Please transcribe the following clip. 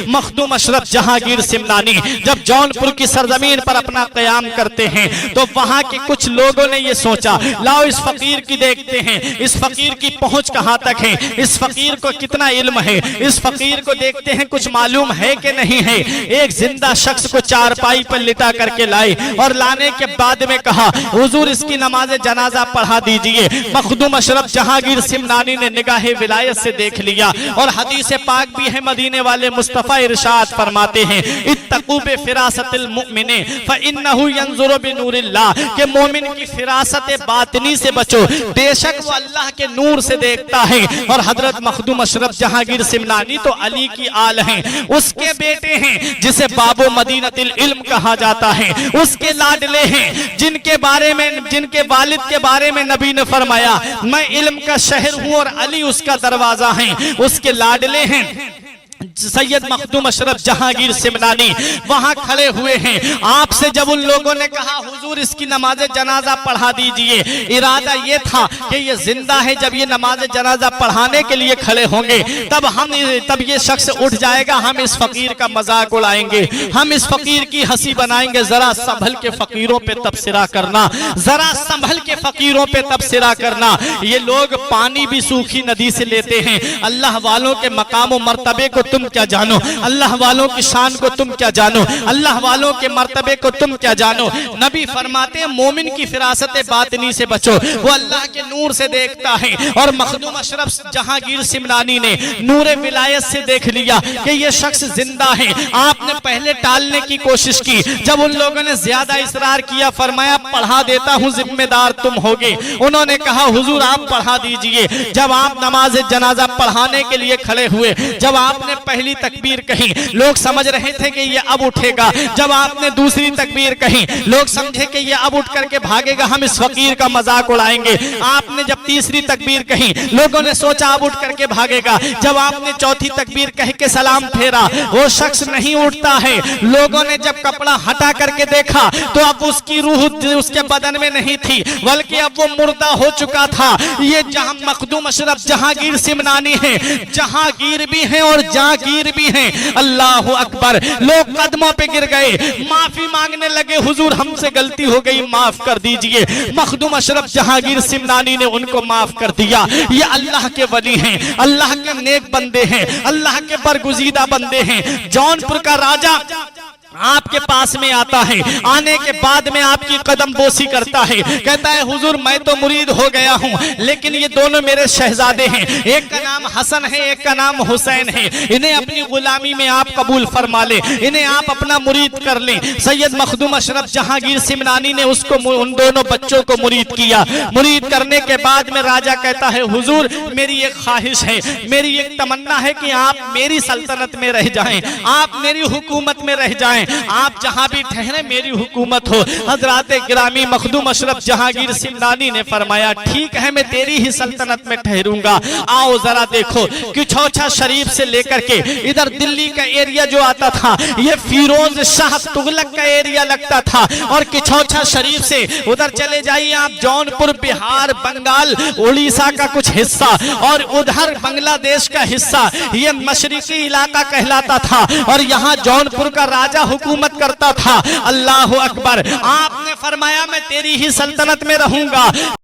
मखदूम अशरफ जहांगीर सिमनानी जब जौनपुर की सरजमीन पर अपना क़याम करते हैं तो वहां के कुछ लोगों ने ये सोचा, लाओ इस फकीर की देखते हैं, इस फकीर की पहुंच कहां तक है, इस फकीर को कितना इल्म है, इस फकीर को देखते हैं कुछ मालूम है कि नहीं है। एक जिंदा शख्स को चारपाई पर लिटा करके लाए और लाने के बाद में कहा, हुजूर इसकी नमाज जनाजा पढ़ा दीजिए। मखदूम अशरफ जहांगीर सिमनानी ने निगाहे विलायत से देख लिया और हदीस पाक भी है, मदीने वाले मुस्तफा इरशाद फरमाते हैं, इत्तकू बिफिरासतिल मुमिन फइन्नहु यंजुरु बिनूरिल्लाह, के मोमिन की फिरासत बातिनी से बचो, बेशक वो अल्लाह के नूर से देखता है। और हजरत मखदूम अशरफ जहांगीर सिमनानी तो अली की आल हैं, उसके बेटे हैं जिसे बाबो मदीनतिल इल्म कहा जाता है, उसके लाडले हैं जिनके बारे में, जिनके वालिद के बारे में नबी ने फरमाया, मैं इल्म का शहर हूं और अली उसका दरवाजा है। उसके लाडले हैं सैयद मखदूम अशरफ जहांगीर सिमनानी वहां खड़े हुए हैं। आपसे जब उन लोगों ने कहा, हुजूर इसकी नमाज जनाजा पढ़ा दीजिए, इरादा ये था कि ये जिंदा है, जब ये नमाज जनाजा पढ़ाने के लिए खड़े होंगे तब ये शख्स उठ जाएगा, हम इस फकीर का मजाक उड़ाएंगे, हम इस फकीर की हंसी बनाएंगे। जरा संभल के फकीरों पे तबसरा करना, जरा संभल के फकीरों पे तबसरा करना। ये लोग पानी भी सूखी नदी से लेते हैं। अल्लाह वालों के मकाम और मर्तबे को तुम क्या जानो, अल्लाह वालों की शान को तुम क्या जानो, अल्लाह वालों के मर्तबे को तुम क्या जानो। नबी फरमाते हैं, मोमिन की फिरासत बातिनी से बचो, वो अल्लाह के नूर से देखता है। और मखदूम अशरफ जहांगीर सिमनानी ने नूरे विलायत से देख लिया कि ये शख्स जिंदा है। आपने पहले टालने की कोशिश की, जब उन लोगों ने ज्यादा इसरार किया, फरमाया पढ़ा देता हूं, जिम्मेदार तुम होगे। उन्होंने कहा, हुजूर आप पढ़ा दीजिए। जब आप नमाज जनाजा पढ़ाने के लिए खड़े हुए, जब आपने पहली तकबीर कही, लोग समझ रहे थे कि ये अब उठेगा। जब आपने दूसरी तकबीर कही, लोग समझे कि ये अब उठ करके भागेगा, हम इस फकीर का मजाक उड़ाएंगे। आपने जब तीसरी तकबीर कही, लोगों ने सोचा अब उठ करके भागेगा। जब आपने चौथी तकबीर कह के सलाम फेरा, वो शख्स नहीं उठता है। लोगों ने जब कपड़ा हटा करके देखा तो अब उसकी रूह उसके बदन में नहीं थी, बल्कि अब वो मुर्दा हो चुका था। ये जहां मखदूम अशरफ जहांगीर सिमनानी है, जहांगीर भी है और जहांगीर भी हैं। अल्लाह अकबर। लोग कदमों पे गिर गए, माफी मांगने लगे, हुजूर हमसे गलती हो गई, माफ कर दीजिए। मखदूम अशरफ जहांगीर सिमनानी ने उनको माफ कर दिया। ये अल्लाह के वली हैं, अल्लाह के नेक बंदे हैं, अल्लाह के बरगुजीदा बंदे हैं। जौनपुर का राजा आपके पास में आता है, आने के बाद में आपकी कदम बोसी करता है, कहता है, हुजूर मैं तो मुरीद हो गया हूं, लेकिन ये दोनों मेरे शहजादे हैं, एक का नाम हसन है, एक का नाम हुसैन है, इन्हें अपनी गुलामी में आप कबूल फरमा ले, इन्हें आप अपना मुरीद कर लें। सैयद मखदूम अशरफ जहांगीर सिमनानी ने उसको, उन दोनों बच्चों को मुरीद किया। मुरीद करने के बाद में राजा कहता है, हुजूर मेरी एक ख्वाहिश है, मेरी एक तमन्ना है कि आप मेरी सल्तनत में रह जाएं, आप मेरी हुकूमत में रह जाएं, आप जहां भी ठहरे मेरी हुकूमत हो। हजरात गिरामी मखदूम अशरफ जहांगीर सिमनानी ने फरमाया, ठीक है मैं तेरी ही सल्तनत में ठहरूंगा। आओ जरा देखो कि किछौछा शरीफ से लेकर के इधर दिल्ली का एरिया जो आता था, ये फिरोज शाह तुगलक का एरिया लगता था। और किछौछा शरीफ से उधर चले जाइए आप, जौनपुर बिहार बंगाल उड़ीसा का कुछ हिस्सा और उधर बांग्लादेश का हिस्सा, ये मशरिकी इलाका कहलाता था। और यहाँ जौनपुर का राजा हुकूमत करता था। अल्लाह अकबर। आपने फरमाया मैं तेरी ही सल्तनत में रहूंगा।